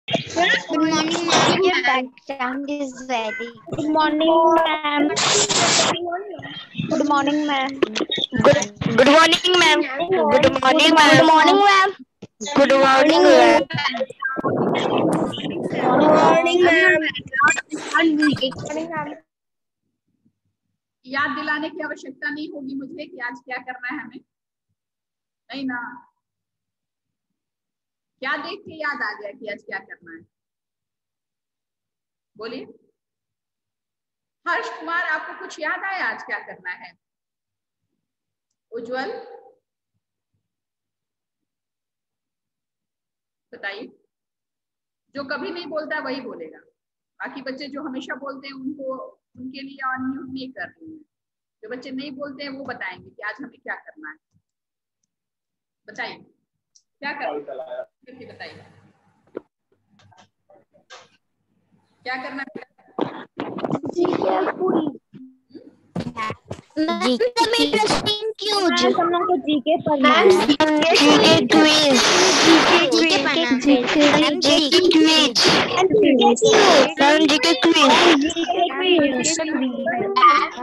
Good morning, ma'am. Your background is very. Good morning, ma'am. Good morning, ma'am. Good morning, ma'am. Good morning, Good ma'am. morning, ma'am. Good morning, ma'am. Morning, ma'am. याद दिलाने की आवश्यकता नहीं होगी मुझे कि आज क्या करना है हमें, नहीं ना? क्या देख के याद आ गया कि आज क्या करना है? बोलिए। हर्ष कुमार, आपको कुछ याद आया आज क्या करना है? उज्जवल बताइए। जो कभी नहीं बोलता वही बोलेगा, बाकी बच्चे जो हमेशा बोलते हैं उनको उनके लिए अनम्यूट नहीं कर रही हूँ। जो बच्चे नहीं बोलते हैं वो बताएंगे कि आज हमें क्या करना है। बताइए क्या करना है, बताइए क्या करना है? हम लोग को जीके पढ़ना है। GK quiz. जीके पढ़ना। Ma'am GK quiz. Ma'am GK quiz.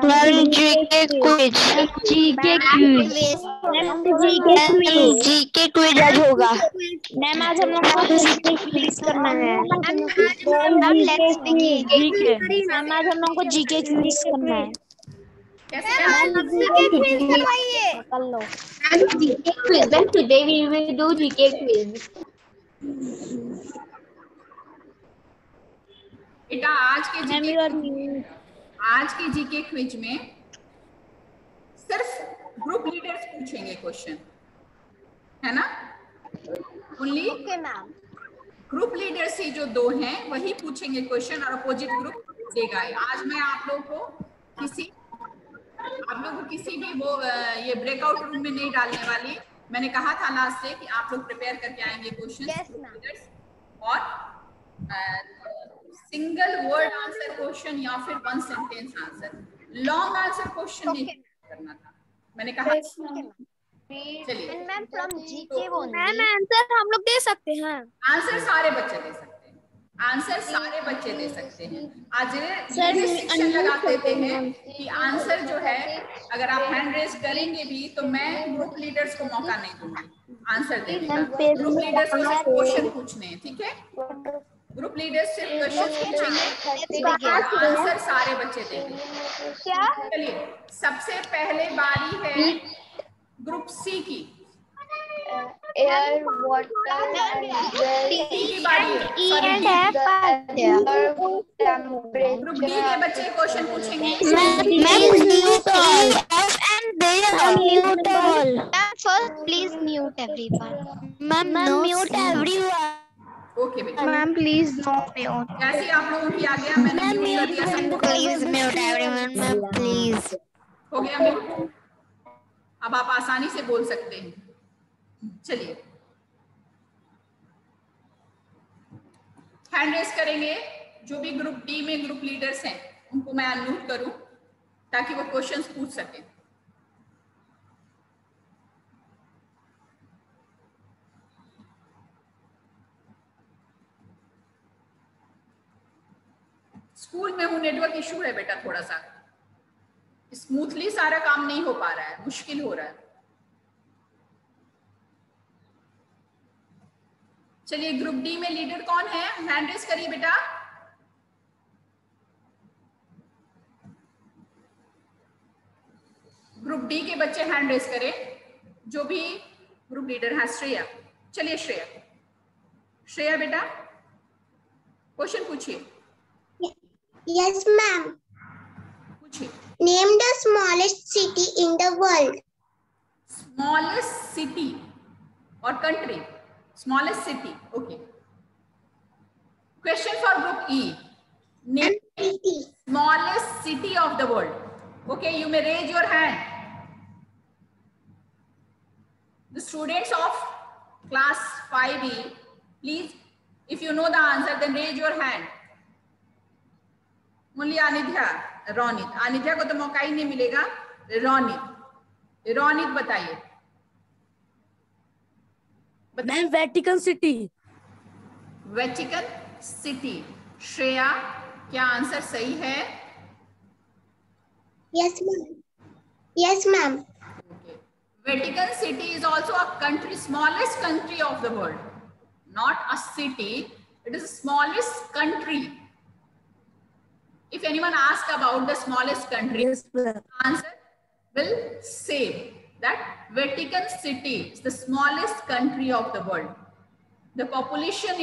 Ma'am GK quiz. GK quiz. Ma'am GK quiz आज होगा। मैम आज हम लोग को जीके क्विज करना है। Now let's begin. मैम आज हम लोग को जीके क्विज करना है। कैसे कर लो। GK quiz. Then today we will do GK quiz. बेटा आज के जीके क्विज में सिर्फ ग्रुप लीडर्स पूछेंगे क्वेश्चन, है ना? ओनली ग्रुप लीडर्स ही जो दो हैं वही पूछेंगे क्वेश्चन और अपोजिट ग्रुप देगा। आज मैं आप लोगों को किसी भी वो ये ब्रेकआउट रूम में नहीं डालने वाली। मैंने कहा था लास्ट से कि आप लोग प्रिपेयर करके आएंगे क्वेश्चन और सिंगल वर्ड आंसर क्वेश्चन या फिर one sentence answer. Long answer question नहीं करना था, मैंने कहा। चलिए मैम फ्रॉम जीके वो मैम आंसर हम लोग दे सकते हैं। आंसर सारे बच्चे दे सकते हैं, आंसर सारे बच्चे दे सकते हैं। आज ये रिस्ट्रिक्शन लगा देते हैं कि आंसर जो है अगर आप हैंड रेज करेंगे भी तो मैं ग्रुप लीडर्स को मौका नहीं दूंगी आंसर देने का। ग्रुप लीडर्स को सिर्फ क्वेश्चन पूछने हैं, ठीक है? ग्रुप लीडर्स सिर्फ क्वेश्चन पूछेंगे, आंसर सारे बच्चे देंगे। चलिए सबसे पहले बारी है ग्रुप सी की। Air, water, and की बारी है। ग्रुप डी के बच्चे क्वेश्चन पूछेंगे। First, please mute everyone. Okay बेटा, Ma'am, please no mute. जैसे आप लोगों की आ गया मैंने म्यूट कर दिया सबको। Please mute everyone, ma'am. Please. हो गया म्यूट, अब आप आसानी से बोल सकते हैं। चलिए हैंड रेस करेंगे, जो भी ग्रुप डी में ग्रुप लीडर्स हैं उनको मैं अनम्यूट करूं ताकि वो क्वेश्चंस पूछ सकें। स्कूल में हूं, नेटवर्क इशू है बेटा, थोड़ा सा स्मूथली सारा काम नहीं हो पा रहा है, मुश्किल हो रहा है। चलिए ग्रुप डी में लीडर कौन है, हैंड रेस करिए बेटा। ग्रुप डी के बच्चे हैंड रेस करें, जो भी ग्रुप लीडर है। श्रेया, चलिए श्रेया बेटा क्वेश्चन पूछिए। Yes, ma'am. पूछिए। Name the smallest city in the world. Smallest city और कंट्री। Smallest city, okay. Question for group E, name smallest city of the world. Okay, you may raise your hand. The students of class 5E, please, if you know the answer, then raise your hand. Only Anidhya, Ronit. Anidhya को तो मौका ही नहीं मिलेगा। रोनित बताइए। Ma'am Vatican city. Vatican city. Shreya, क्या answer सही है? Yes, ma'am. Yes, ma'am. Okay. Vatican City is also a country, smallest country of the world. Not a city, it is the smallest country. If anyone asks about the smallest country, Yes, sir. answer will say that Vatican City is the smallest country of the world. The population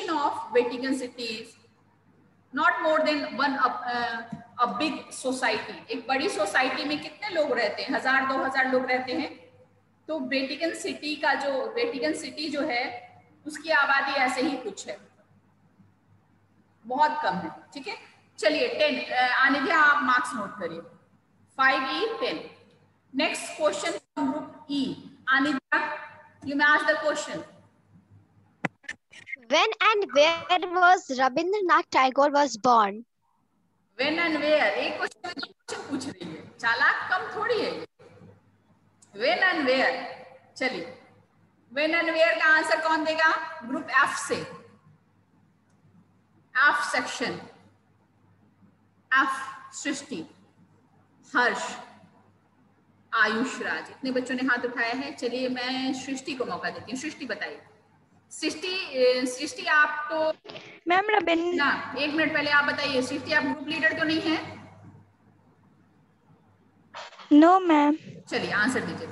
of Vatican City is not more than one a big society. एक बड़ी society में कितने लोग रहते हैं? 1000-2000 लोग रहते हैं। तो वेटिकन सिटी जो है उसकी आबादी ऐसे ही कुछ है, बहुत कम है। ठीक है, चलिए 10 आनिध्या आप मार्क्स नोट करिए। 5E 10। Next question from group E। Anidhya, you may ask the question. When and where was Rabindranath Tagore was born? When and where, एक क्वेश्चन पूछ रही है, चालाक कम थोड़ी है ये। When and where, चलिए when and where का आंसर कौन देगा? ग्रुप F से, F सेक्शन, F सृष्टि, हर्ष, आयुष राज, इतने बच्चों ने हाथ उठाया है। चलिए मैं सृष्टि को मौका देती हूँ। सृष्टि बताइए। सृष्टि आप तो मैम रविंद्र ना, एक मिनट पहले आप बताइए, सृष्टि आप ग्रुप लीडर तो नहीं है? No ma'am. चलिए आंसर दीजिए।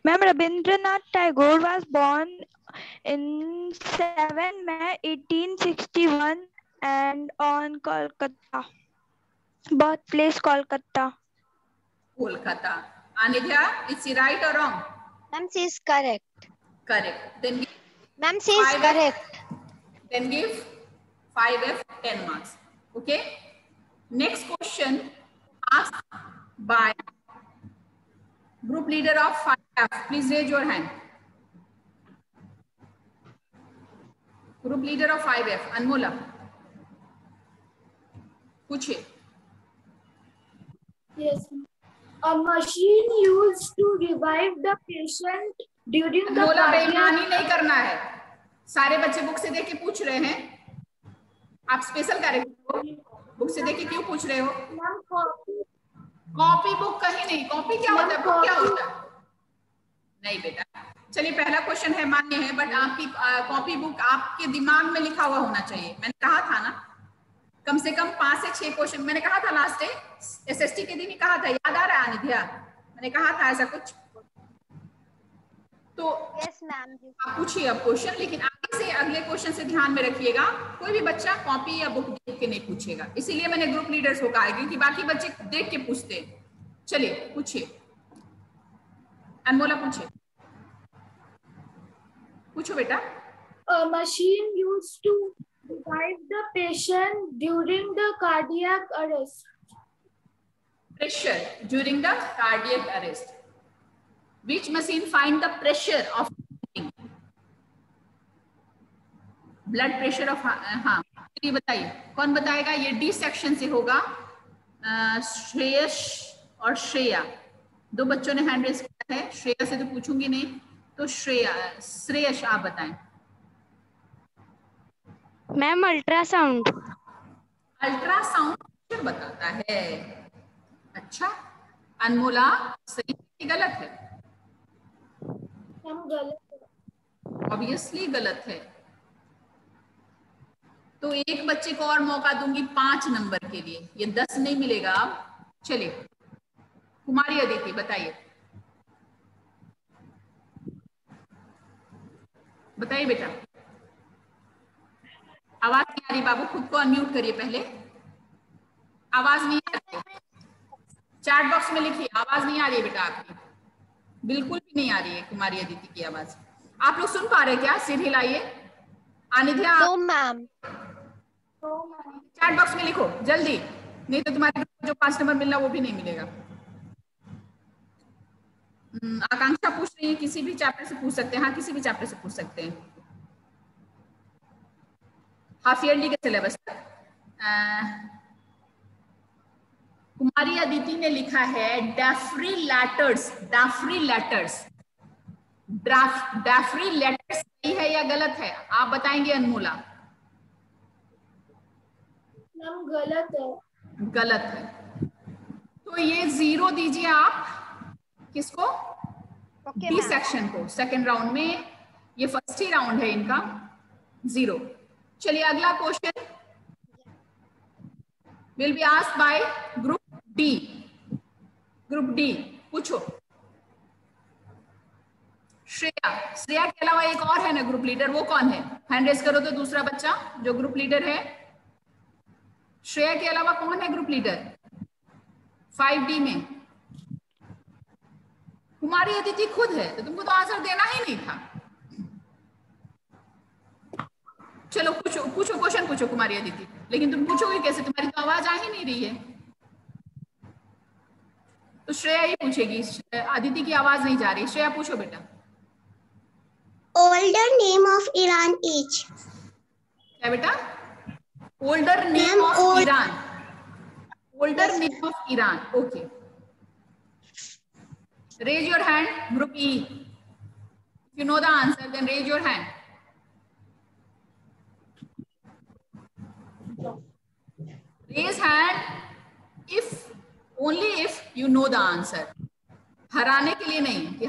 Ma'am Rabindranath Tagore was born in 7 May 1861 and on Kolkata. Birth place Kolkata. Kolkata. Anidhya, is she right or wrong? Ma'am, she is correct. Correct. Then give Ma'am, she is 5F. correct. Then give 5F 10 marks. Okay. Next question asked by group leader of 5F. Please raise your hand. Group leader of 5F, Anmola. पूछिए। Yes. A machine used to revive the patient during the अनमोला, cardiac बेईमानी नहीं करना है। सारे बच्चे book से देख के पूछ रहे हैं। आप स्पेशल कैरेक्टर हो, बुक से देख के क्यों पूछ रहे हो? कॉपी बुक कहीं नहीं। कॉपी क्या होता है? बुक क्या होता है? नहीं बेटा। चलिए पहला क्वेश्चन है, मान्य है, बट आपकी कॉपी बुक आपके दिमाग में लिखा हुआ होना चाहिए। मैंने कहा था ना, कम से कम 5 से 6 क्वेश्चन मैंने कहा था लास्ट डे, एसएसटी के दिन ही कहा था। याद आ रहा है आनिध्या? मैंने कहा था ऐसा कुछ। तो Yes, ma'am. आप पूछिए अब क्वेश्चन, लेकिन आगे से अगले क्वेश्चन से ध्यान में रखिएगा, कोई भी बच्चा कॉपी या बुक देख के नहीं पूछेगा। इसीलिए मैंने ग्रुप लीडर्स को कहा है, क्योंकि बाकी बच्चे देख के पूछते हैं। चलिए पूछिए, अनमोला पूछिए। पूछो बेटा। A machine used to revive the patient during the cardiac arrest. Pressure during the cardiac arrest. Which machine find the pressure of blood pressure of, हाँ ये बताइए, कौन बताएगा? ये डी सेक्शन से होगा। श्रेयस और श्रेया, दो बच्चों ने हैंड रेज किया है। श्रेया से तो पूछूंगी नहीं, तो श्रेयस आप बताएं। Ma'am ultrasound. अल्ट्रासाउंड बताता है। अच्छा, अनमोला सही है गलत है? हम गलत। ऑब्वियसली गलत है। तो एक बच्चे को और मौका दूंगी 5 नंबर के लिए, ये 10 नहीं मिलेगा अब। चलिए कुमारी अदिति बताइए, बताइए बेटा। आवाज नहीं आ रही बाबू, खुद को अनम्यूट करिए पहले। आवाज नहीं आ रही, चैट बॉक्स में लिखिए आवाज नहीं आ रही है बेटा आपकी, बिल्कुल भी नहीं आ रही है कुमारी अदिति की आवाज। आप लोग सुन पा रहे क्या? सिर हिलाइए। आनिध्या No, ma'am. चैट बॉक्स में लिखो जल्दी, नहीं तो तुम्हारे जो 5 नंबर मिलना वो भी नहीं मिलेगा। आकांक्षा पूछ रही है, किसी भी चैप्टर से पूछ सकते हैं। हाँ किसी भी चैप्टर से पूछ सकते हैं, हाफ ईयरली के सिलेबस तक। कुमारी अदिति ने लिखा है डेफ्रिलेटर्स। डेफ्रिलेटर्स डैफरी लेटर सही है या गलत है? आप बताएंगे अनमोला। मैम गलत है। गलत है, तो ये 0 दीजिए आप किसको? डी सेक्शन को। सेकंड राउंड में, ये फर्स्ट ही राउंड है इनका, 0। चलिए अगला question will be asked by group D. Group D पूछो। श्रेया के अलावा एक और है ना ग्रुप लीडर, वो कौन है? हैंड रेस करो तो दूसरा बच्चा जो ग्रुप लीडर है। श्रेया के अलावा कौन है ग्रुप लीडर 5D में? कुमारी अदिति खुद है, तो तुमको तो आंसर देना ही नहीं था। चलो पूछो क्वेश्चन पूछो कुमारी अदिति, लेकिन तुम पूछोगे कैसे? तुम्हारी तो आवाज आ ही नहीं रही है। तो श्रेया ही पूछेगी, अदिति की आवाज नहीं जा रही। श्रेया पूछो बेटा। Older name of Iran is? क्या बेटा? Older name of Iran. Older name of Iran. Okay. Raise your hand, group E. If you know the answer, then raise your hand. Raise hand if only if you know the answer. हराने के लिए नहीं कि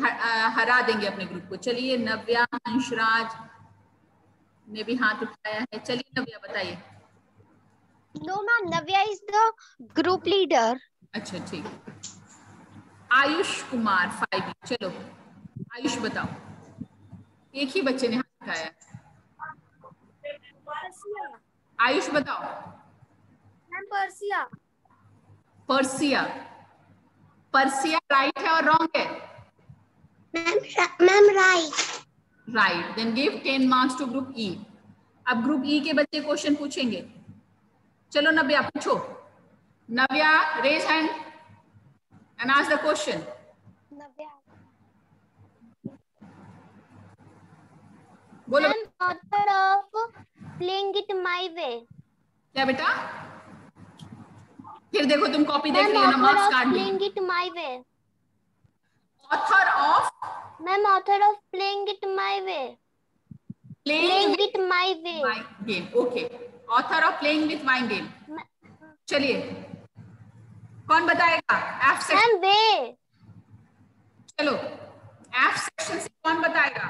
हरा देंगे अपने group को। चलिए नव्या, अंशराज ने भी हाथ उठाया है। चलिए नव्या बताइए। No ma'am, Navya is the group leader. अच्छा ठीक। आयुष कुमार 5, चलो आयुष बताओ। एक ही बच्चे ने हाथ उठाया। आयुष बताओ। Ma'am Persia. Persia. Persia right है और रॉन्ग है? Ma'am, right. Right, then give 10 marks to group E. अब ग्रुप ई के बच्चे क्वेश्चन पूछेंगे। चलो नव्या पूछो। Navya raise hand and ask the question. बोलो। Author of Playing It My Way. क्या बेटा? फिर देखो तुम कॉपी देख रही हो ना, मार्क्स काट ली। Playing It My Way. Author of Ma'am, author of Playing It My Way. Playing It My Way. My game. Okay, author of playing with my game. चलिए कौन बताएगा? F section. Ma'am, Way. चलो F section से कौन बताएगा?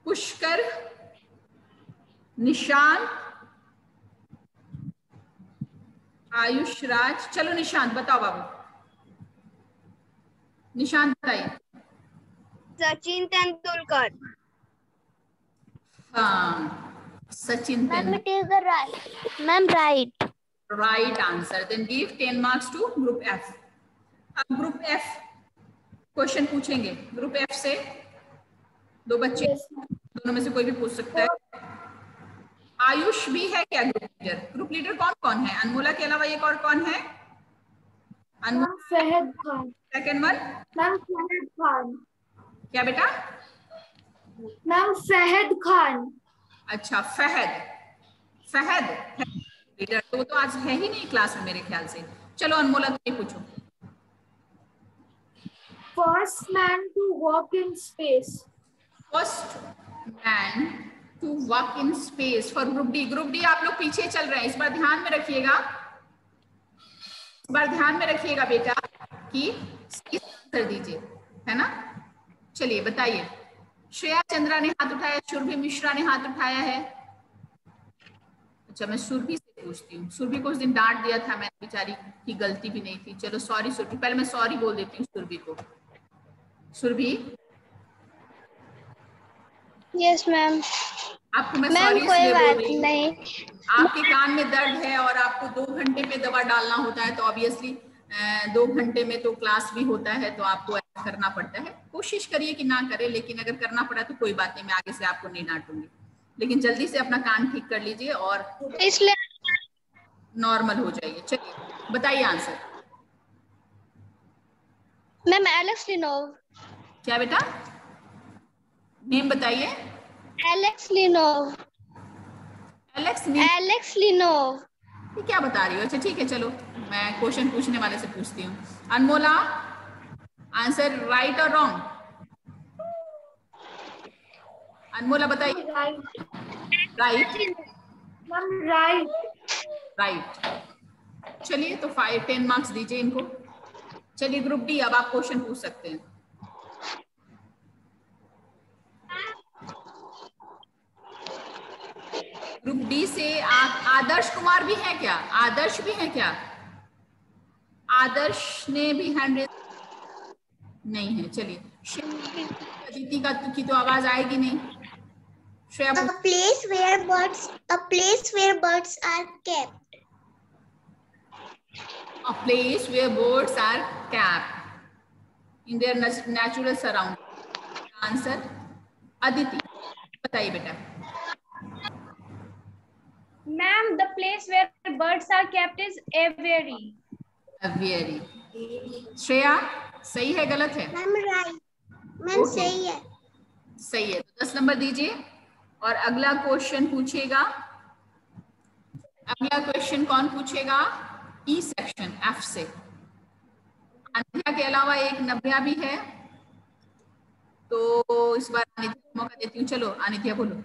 पुष्कर, निशांत, आयुष राज। चलो निशांत बताओ बाबू। निशांत बताइए। Sachin Tendulkar. हाँ, Sachin Ma'am, Tendulkar. it is the right. Ma'am, right. Right answer. Then give 10 marks to group F. अब ग्रुप एफ क्वेश्चन पूछेंगे। ग्रुप एफ से 2 बच्चे, दोनों में से कोई भी पूछ सकता है। आयुष भी है क्या ग्रुप लीडर? ग्रुप लीडर कौन कौन है? अनमोला के अलावा एक और कौन है? Ma'am Fahad Khan. Second one? Ma'am Fahad Khan. क्या बेटा? मैम फहद खान। अच्छा फहद लीडर, तो वो तो आज है ही नहीं क्लास में मेरे ख्याल से। चलो अनमोला तुम पूछो। First man to walk in space. First man to walk in space for group D. Group D आप लोग पीछे चल रहे हैं, इस बार ध्यान में रखिएगा। इस बार ध्यान में रखिएगा बेटा कि आंसर दीजिए, है ना? चलिए बताइए। श्रेया चंद्रा ने हाथ उठाया, सुरभि मिश्रा ने हाथ उठाया है। अच्छा मैं सुरभि से पूछती हूँ। सुरभि को उस दिन डांट दिया था मैंने, बेचारी की गलती भी नहीं थी। चलो सॉरी सुरभि, पहले मैं सॉरी बोल देती हूँ सुरभि को। सुरभि। Yes, ma'am. आपको मैं मैम सॉरी कोई इसलिए बोल बात रही हूँ, नहीं। आपके कान में दर्द है और आपको 2 घंटे पे दवा डालना होता है, तो ऑब्वियसली 2 घंटे में तो क्लास भी होता है, तो आपको ऐसा करना पड़ता है। कोशिश करिए कि ना करें, लेकिन अगर करना पड़ा तो कोई बात नहीं, मैं आगे से आपको नहीं डांटूंगी। लेकिन जल्दी से अपना कान ठीक कर लीजिए और इसलिए नॉर्मल हो जाइए। चलिए बताइए आंसर। Ma'am Alex लिनोव। क्या बेटा? नेम बताइए। एलेक्स लिनोव। एलेक्स लिनोव। ये क्या बता रही हो? अच्छा ठीक है, चलो मैं क्वेश्चन पूछने वाले से पूछती हूँ। अनमोला आंसर राइट और रॉन्ग? अनमोला बताइए। राइट। राइट। चलिए तो 5-10 मार्क्स दीजिए इनको। चलिए ग्रुप डी, अब आप क्वेश्चन पूछ सकते हैं। ग्रुप डी से आदर्श कुमार भी है क्या? आदर्श भी है क्या? आदर्श ने भी हैंड रेज नहीं है। चलिए अदिति का की तो आवाज आएगी नहीं। Shreya, A place where birds are kept. a place where birds are kept in their natural surroundings. Answer Aditi बताइए बेटा। Ma'am, the place where birds are kept is aviary. Aviary. Shreya सही है गलत है? Ma'am right. मैम सही है। सही है, तो 10 नंबर दीजिए। और अगला क्वेश्चन पूछेगा, अगला क्वेश्चन कौन पूछेगा? ई सेक्शन एफ से। अनिध्या के अलावा एक नव्या भी है, तो इस बार अनिध्या को मौका देती हूँ। चलो अनिध्या बोलो।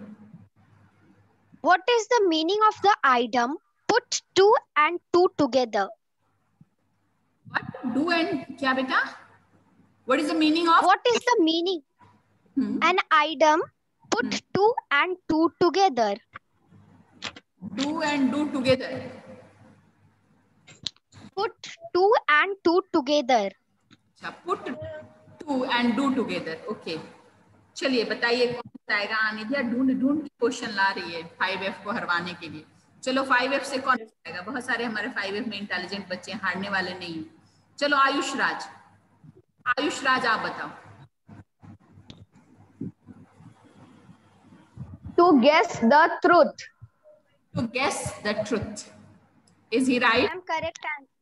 What is the meaning of the item put 2 and 2 together? What? Do and क्या बेटा? What is the meaning of? What is the meaning? An item put 2 and 2 together. Do and do together. Put 2 and 2 together. अच्छा, put 2 and do together. Okay. चलिए बताइए कौन बताएगा? अनिध्या ढूंढ के question ला रही है 5F को हरवाने के लिए। चलो 5F से कौन बताएगा? बहुत सारे हमारे 5F में इंटेलिजेंट बच्चे हारने वाले नहीं हैं। चलो आयुष राज, आप बताओ। To guess the truth. To guess the truth. Is he right? Ma'am, correct answer.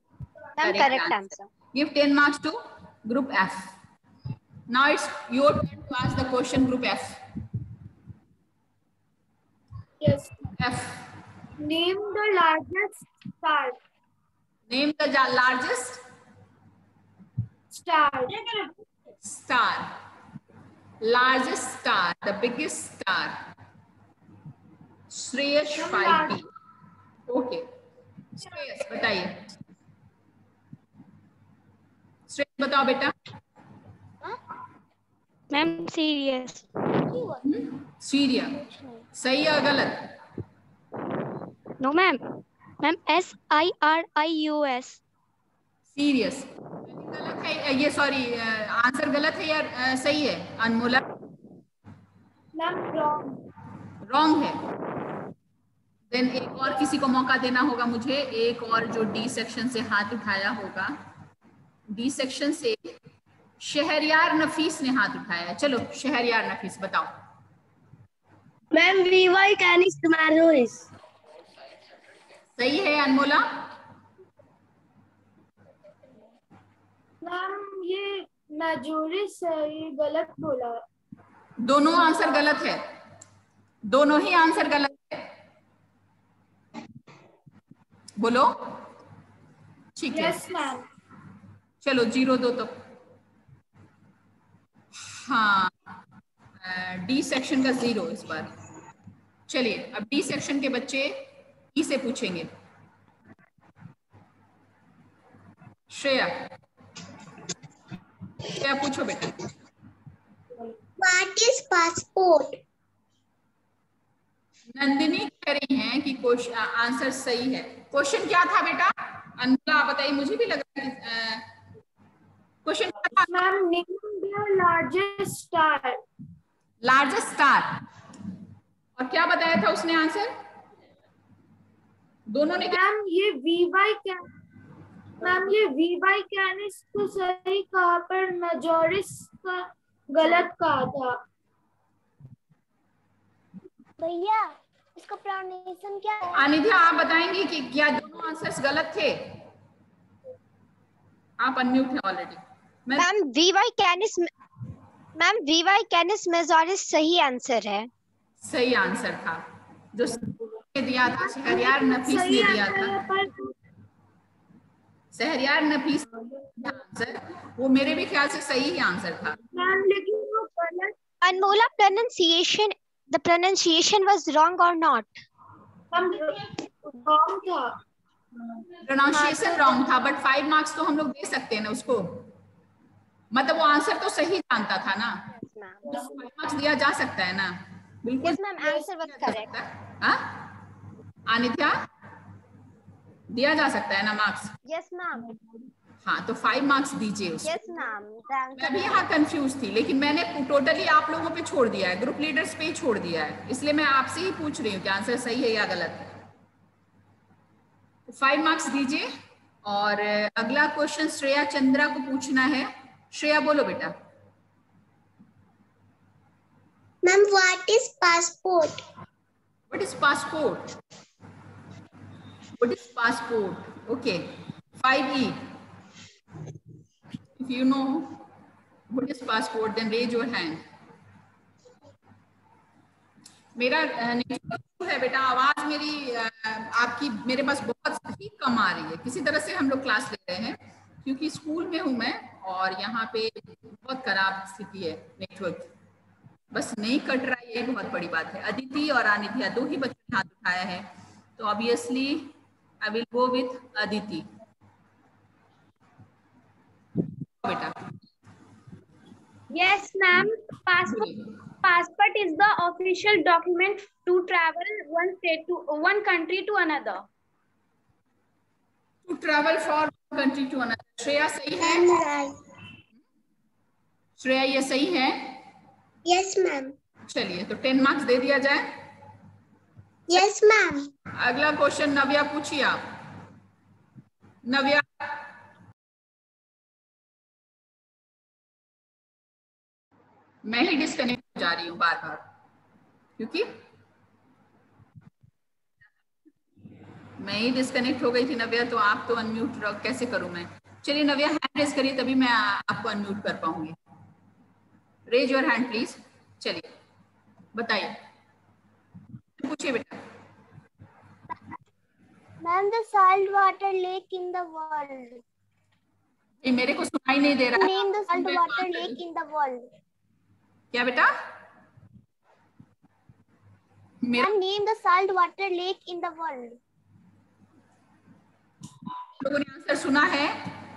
Ma'am, correct answer. Give 10 marks to group F. Now it's your turn to ask the question, group F. Yes. F. Name the largest star. Name the largest Star. star. Largest star, the biggest star. Shreyas 5B. Okay. Shreyas बताइए। श्रेयस बताओ बेटा। Ma'am, serious. Syria सही है गलत? No, ma'am. Ma'am, SIRIUS. Serious गलत है ये, sorry answer गलत है या सही है? अनमोला रॉन्ग है। देन एक और किसी को मौका देना होगा मुझे, एक और जो डी सेक्शन से हाथ उठाया होगा। डी सेक्शन से शहरयार नफीस ने हाथ उठाया है। चलो शहरयार नफीस बताओ। Ma'am, VY Canis majoris. सही है अनमोला? मैम ये मेजोरिस ये गलत बोला। दोनों आंसर गलत है, दोनों ही आंसर गलत है। बोलो। ठीक है। Yes ma'am. चलो 0 2 तो हाँ, डी सेक्शन का 0 इस बार। चलिए अब डी सेक्शन के बच्चे ई से पूछेंगे। श्रेया पूछो बेटा। What is passport? नंदिनी कह रही हैं कि आंसर सही है। क्वेश्चन क्या था बेटा? अनमोला आप बताइए, मुझे भी लगा कि क्वेश्चन क्या था? Ma'am name the largest star. Largest star, और क्या बताया था उसने आंसर? दोनों ने क्या? मैम ये VY कैनिस को सही कहा पर मेजोरिस का गलत कहा था। भैया इसका प्रोनाउंसिएशन क्या है? अनिध्या आप बताएंगी कि क्या दोनों आंसर्स गलत थे? आप अनम्यूट हैं already. Ma'am VY Canis majoris सही आंसर है। सही आंसर था, जो दिया था शहरयार नफीस ने दिया था। सहरियार नफीस आंसर, वो मेरे भी ख्याल से सही ही आंसर था। मैम लेकिन वो गलत। Anmola, the pronunciation was wrong or not? Wrong था, प्रोनाउंसिएशन रॉन्ग था, बट 5 मार्क्स तो हम लोग दे सकते हैं ना उसको, मतलब वो आंसर तो सही जानता था ना, तो 5 मार्क्स दिया जा सकता है ना। बिल्कुल Yes, ma'am. Answer was correct. हाँ आनिध्या, दिया जा सकता है ना मार्क्स? Yes, ma'am. हाँ तो 5 मार्क्स दीजिए उसको। Yes, ma'am. The answer. मैं भी यहाँ कंफ्यूज थी, लेकिन मैंने टोटली आप लोगों पे छोड़ दिया है, ग्रुप लीडर्स पे ही छोड़ दिया है, इसलिए मैं आपसे ही पूछ रही हूँ कि आंसर सही है या गलत है। 5 मार्क्स दीजिए। और अगला क्वेश्चन श्रेया चंद्रा को पूछना है। श्रेया बोलो बेटा। Ma'am, what is passport? What is passport? What is passport? Okay. 5E. If you know what is passport, then raise your hand. मेरा है बेटा, आवाज मेरी आपकी मेरे पास बहुत ही कम आ रही है। किसी तरह से हम लोग क्लास ले रहे हैं, क्योंकि स्कूल में हूं मैं और यहाँ पे बहुत खराब स्थिति है नेटवर्क, बस नहीं कट रहा है, ये बहुत बड़ी बात है। अदिति और अनिध्या दो ही बच्चों ने हाथ उठाया है, तो obviously I will go with Aditi. बेटा Yes, ma'am. Passport is the official document to travel one state to one country to another. To travel from one country to another. Shreya सही है? Ma'am, right. श्रेया ये सही है? Yes, ma'am. चलिए तो 10 marks दे दिया जाए। Yes, ma'am. अगला क्वेश्चन नव्या पूछिए आप। नव्या मैं ही डिस्कनेक्ट हो जा रही हूँ बार बार, क्योंकि मैं ही डिस्कनेक्ट हो गई थी नव्या, तो आप तो अनम्यूट कैसे करूं मैं? चलिए नव्या हैंड रेज करिए, तभी मैं आपको अनम्यूट कर पाऊंगी। Raise your hand please. चलिए बताइए, पूछिए बेटा। Ma'am, the salt water lake in the world. ये मेरे को सुनाई नहीं दे रहा है। Name the salt water lake in the world. क्या बेटा? Ma'am, name the salt water lake in the world. लोगों ने आंसर सुना है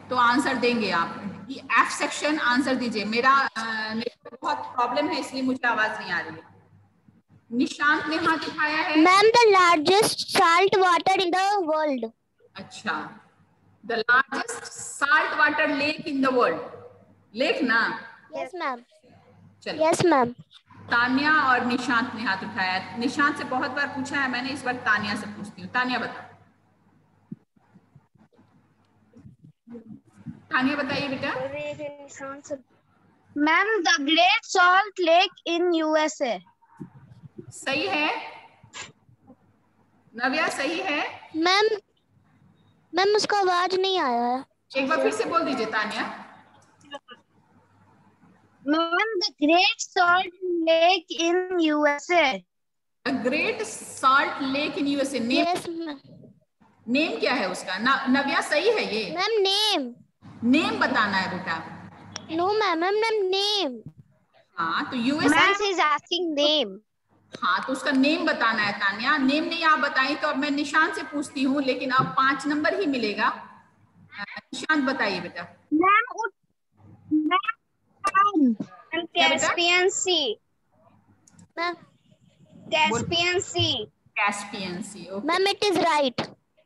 तो आंसर देंगे आप। ये F सेक्शन आंसर दीजिए। मेरा नेटवर्क बहुत प्रॉब्लम है, इसलिए मुझे आवाज नहीं आ रही है। निशांत ने हाथ उठाया है। Ma'am, the largest salt water in the world. अच्छा, the largest salt water lake in the world. Lake ना? Yes, ma'am. चलिए। Yes, ma'am. तानिया और निशांत ने हाथ उठाया है। निशांत से बहुत बार पूछा है मैंने, इस बार तानिया से पूछती हूँ। तानिया बता। तानिया बताइए बेटा। Ma'am, the Great Salt Lake in USA. सही है नव्या, सही है। मैम उसका आवाज नहीं आया है। एक बार फिर से बोल दीजिए Tania. Ma'am, the Great Salt Lake in USA. The Great Salt Lake in USA. Name Yes, ma'am. Name क्या है उसका? नव्या सही है ये? Ma'am name. नेम बताना है बेटा। No, ma'am. Ma'am name. हाँ तो US. Ma'am, she is asking name. हाँ तो उसका नेम बताना है तानिया। नेम नहीं आप बताई तो अब मैं निशांत से पूछती हूँ, लेकिन अब 5 नंबर ही मिलेगा। निशांत बताइए बेटा। Caspian Sea. Ma'am, Caspian Sea. Caspian sea. Okay ma'am it is right.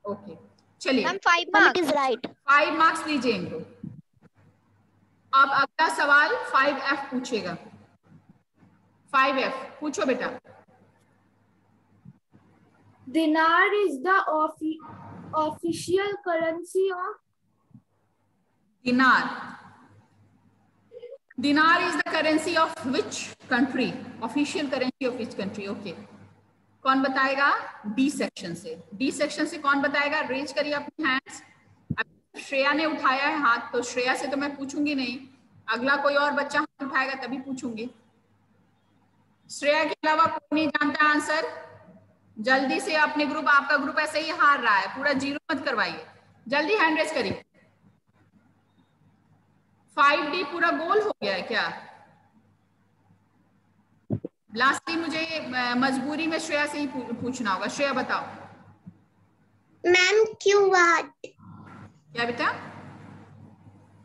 Okay चलिए। Ma'am, 5 Ma'am marks. it is right. 5 marks दीजिए इनको। अब अगला सवाल 5F पूछेगा। 5F पूछो बेटा। Dinar is the official currency of Dinar. Dinar is the currency of which country? Official currency of which country? Okay. कौन बताएगा? डी सेक्शन से। डी सेक्शन से कौन बताएगा? रेज करिए अपने हैंड्स। श्रेया ने उठाया है हाथ, तो श्रेया से तो मैं पूछूंगी नहीं, अगला कोई और बच्चा हाथ उठाएगा तभी पूछूंगी। श्रेया के अलावा कोई नहीं जानता आंसर? जल्दी से अपने ग्रुप, आपका ग्रुप ऐसे ही हार रहा है, पूरा जीरो मत करवाइए, जल्दी हैंड रेज करिए। 5D पूरा गोल हो गया है क्या? लास्टली मुझे मजबूरी में श्रेया से ही पूछना होगा। श्रेया बताओ। मैम क्यूवाट। क्या बेटा?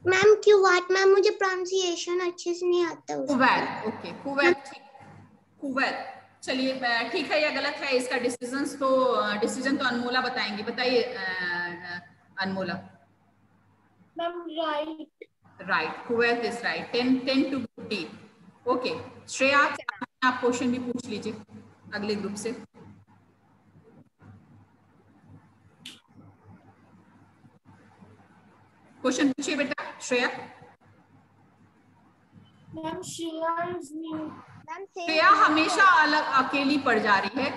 मैम क्यूवाट। मैम मुझे प्रोनाउंसिएशन अच्छे से नहीं आता उसका। कुवैत। ओके कुवैत, ठीक। कुवैत, चलिए ठीक है, या गलत है इसका डिसीजन तो अनमोला बताएंगी। बताइए Anmola. Ma'am right. Right, Kuwait is right. 10 to D। Okay Shreya, आप क्वेश्चन भी पूछ लीजिए अगले ग्रुप से। क्वेश्चन पूछिए बेटा श्रेया। मैम श्रेया हमेशा अलग अकेली पड़ जा रही है।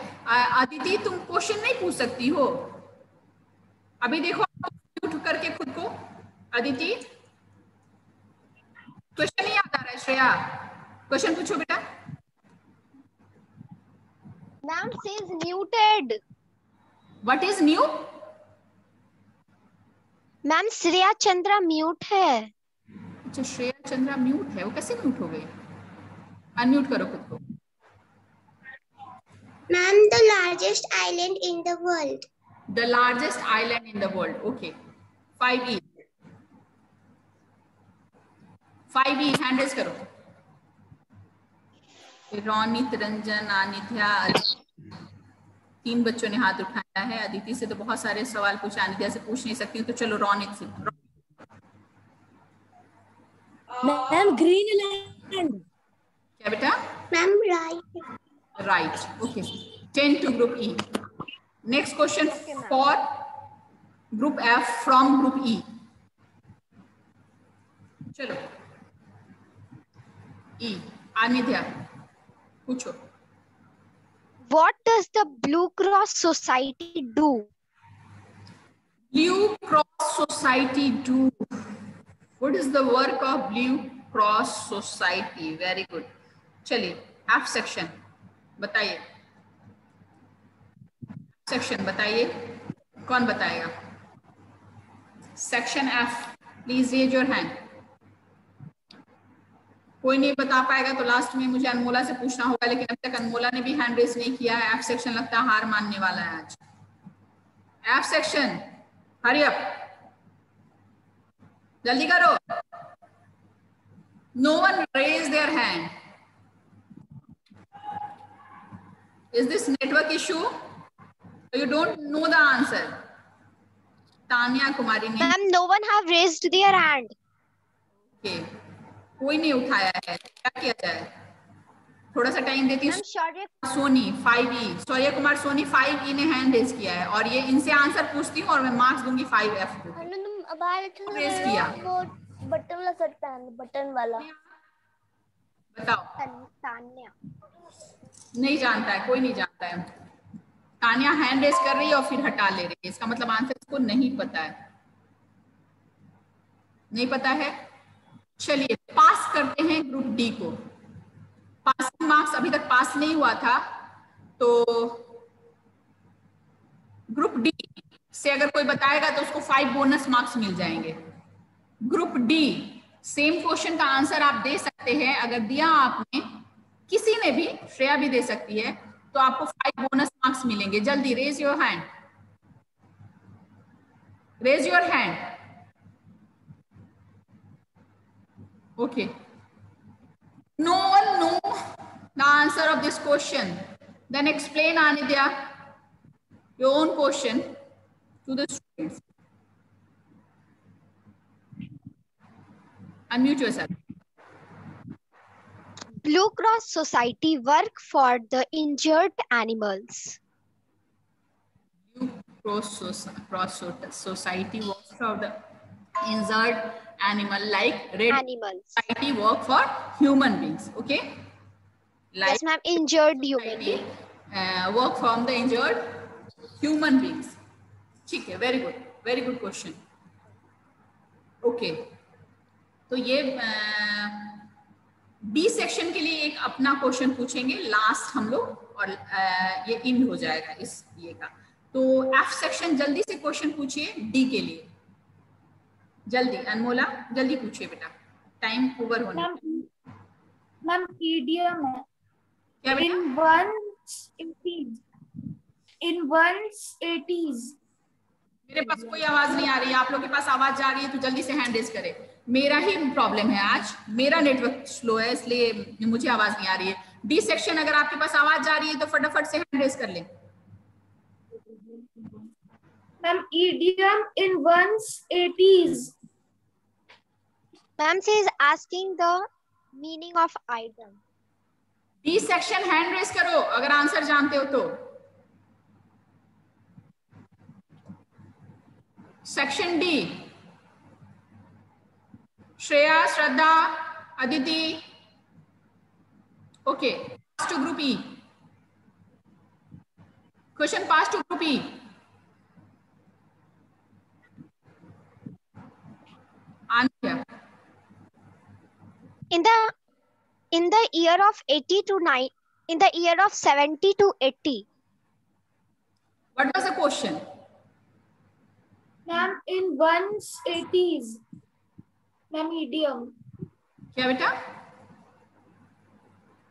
अदिति तुम क्वेश्चन नहीं पूछ सकती हो? अभी देखो उठ करके खुद को। अदिति क्वेश्चन नहीं याद आ रहा है श्रेया, क्वेश्चन पूछो बेटा। Ma'am says muted. What is new? Ma'am Shreya Chandra mute है। अच्छा श्रेया चंद्रा म्यूट है, वो कैसे म्यूट हो गई? अनम्यूट करो खुद को। Ma'am the largest island in the world. The largest island in the world. Okay 5E। 5E hand raise करो। रोनित, रंजन, आनिध्या, 3 बच्चों ने हाथ उठाया है। अदिति से तो बहुत सारे सवाल पूछे, आनिध्या से पूछ नहीं सकती हूँ, तो चलो रोनित से। Ma'am green land. क्या बेटा? Ma'am right. Right, okay 10 to group E। Next question for group F from group E। चलो E, आनिध्या पूछो। What does the Blue Cross Society do? Blue Cross Society do. What is the work of Blue Cross Society? Very good. चलिए F section बताइए। Section बताइए, कौन बताएगा? Section F, please raise your hand. कोई नहीं बता पाएगा तो लास्ट में मुझे अनमोला से पूछना होगा, लेकिन अब तक अनमोला ने भी हैंड रेस नहीं किया है। F सेक्शन लगता है हार मानने वाला है आज। F सेक्शन हरी अप, जल्दी करो। No one raise their hand. Is this network issue? You don't know the answer. Tanya Kumari ने। Ma'am, no one have raised their hand. Okay. कोई नहीं उठाया है, क्या किया जाए? थोड़ा सा टाइम देती हूँ। सोनी 5E, शौर्य कुमार सोनी 5E ने हैंड रेज किया है, और ये इनसे आंसर पूछती हूँ और मैं मार्क्स दूंगी 5F को। रेज किया। बटन वाला शर्ट पहन, बटन वाला। बताओ। तान्या नहीं जानता है, कोई नहीं जानता है। तान्या हैंड रेज कर रही है और फिर हटा ले रही है, इसका मतलब आंसर इसको नहीं पता है। नहीं पता है? चलिए पास करते हैं ग्रुप डी को। पासिंग मार्क्स अभी तक पास नहीं हुआ था, तो ग्रुप डी से अगर कोई बताएगा तो उसको 5 बोनस मार्क्स मिल जाएंगे। ग्रुप डी सेम क्वेश्चन का आंसर आप दे सकते हैं, अगर दिया आपने, किसी ने भी, श्रेया भी दे सकती है, तो आपको 5 बोनस मार्क्स मिलेंगे। जल्दी raise your hand, raise your hand. Okay, no one know the answer of this question, then explain Anidhya your own question to the students. Unmute yourself. Blue Cross Society work for the injured animals. Blue Cross Society works for the injured animal, like Red Animals. Society work for human beings. Okay. Like Yes, ma'am. Injured human society, work from the injured human beings. ठीक है, very good question. Okay. तो ये B section के लिए एक अपना question पूछेंगे last हम लोग, और ये इंड हो जाएगा इस ये का। तो एफ सेक्शन जल्दी से क्वेश्चन पूछिए डी के लिए। जल्दी अनमोला, जल्दी पूछिए बेटा। टाइम ओवर होने। मैम idiom है। क्या बेटा? In one's 80s। मेरे पास कोई आवाज नहीं आ रही है, आप लोग के पास आवाज जा रही है तो जल्दी से हैंड रेज करें। मेरा ही प्रॉब्लम है, आज मेरा नेटवर्क स्लो है इसलिए मुझे आवाज नहीं आ रही है। डी सेक्शन अगर आपके पास आवाज जा रही है तो फटाफट से हैंड रेज कर लें। Ma'am idiom in one's 80s। Ma'am says asking the meaning of item. D section hand raise करो अगर आंसर जानते हो तो। Section D, Shreya, Shraddha, Aditi. Okay, pass to group E. Question pass to group E. Answer In the year of 80 to 9, in the year of 70 to 80. What was the question? Ma'am in one's 80s। Ma'am idiom। क्या बेटा?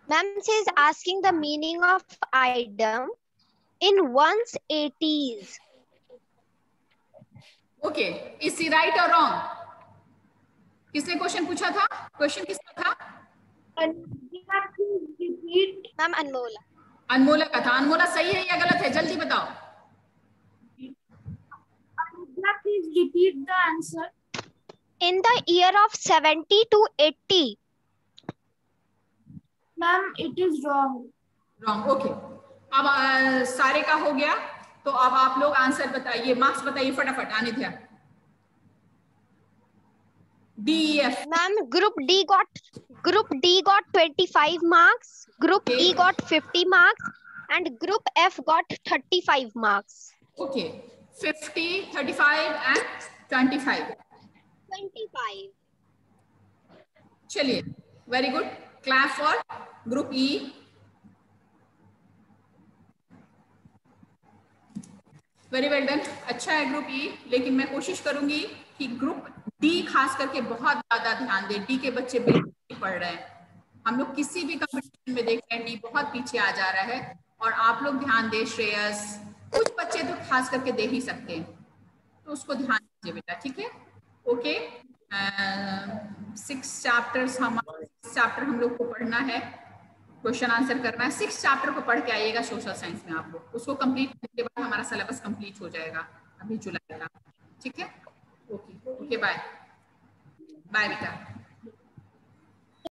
Ma'am says asking the meaning of item in one's 80s. Okay, is he right or wrong? किसने question पूछा था? Question किसका था? Ma'am Anmola. अनमोला का था। अनमोला सही है या गलत है? जल्दी बताओ। Please repeat the answer। In the year of 70 to 80. Ma'am, it is wrong। Wrong, okay। अब सारे का हो गया तो अब आप लोग आंसर बताइए, मार्क्स बताइए फटाफट। आने थे DEF। Ma'am, Group D got 25 marks, Group E got 50 marks, and Group F got 35 marks. Okay, 50, 35 and 25. 25. चलिए, very good. Clap for Group E. Very well done. अच्छा है Group E, लेकिन मैं कोशिश करूंगी कि Group D खास करके बहुत ज्यादा ध्यान दे। डी के बच्चे बिल्कुल नहीं पढ़ रहे हैं। हम लोग किसी भी कंपटीशन में देख रहे हैं डी बहुत पीछे आ जा रहा है और आप लोग ध्यान दे। श्रेयस, कुछ बच्चे तो खास करके दे ही सकते हैं, तो उसको ध्यान दीजिए बेटा, ठीक है? ओके, 6 चैप्टर्स हमारे 6 चैप्टर हम लोग को पढ़ना है, क्वेश्चन आंसर करना है। 6 चैप्टर को पढ़ के आइएगा सोशल साइंस में। आप लोग उसको कंप्लीट करने के बाद हमारा सिलेबस कंप्लीट हो जाएगा अभी जुलाई का, ठीक है? ओके, बाय बाय बेटा।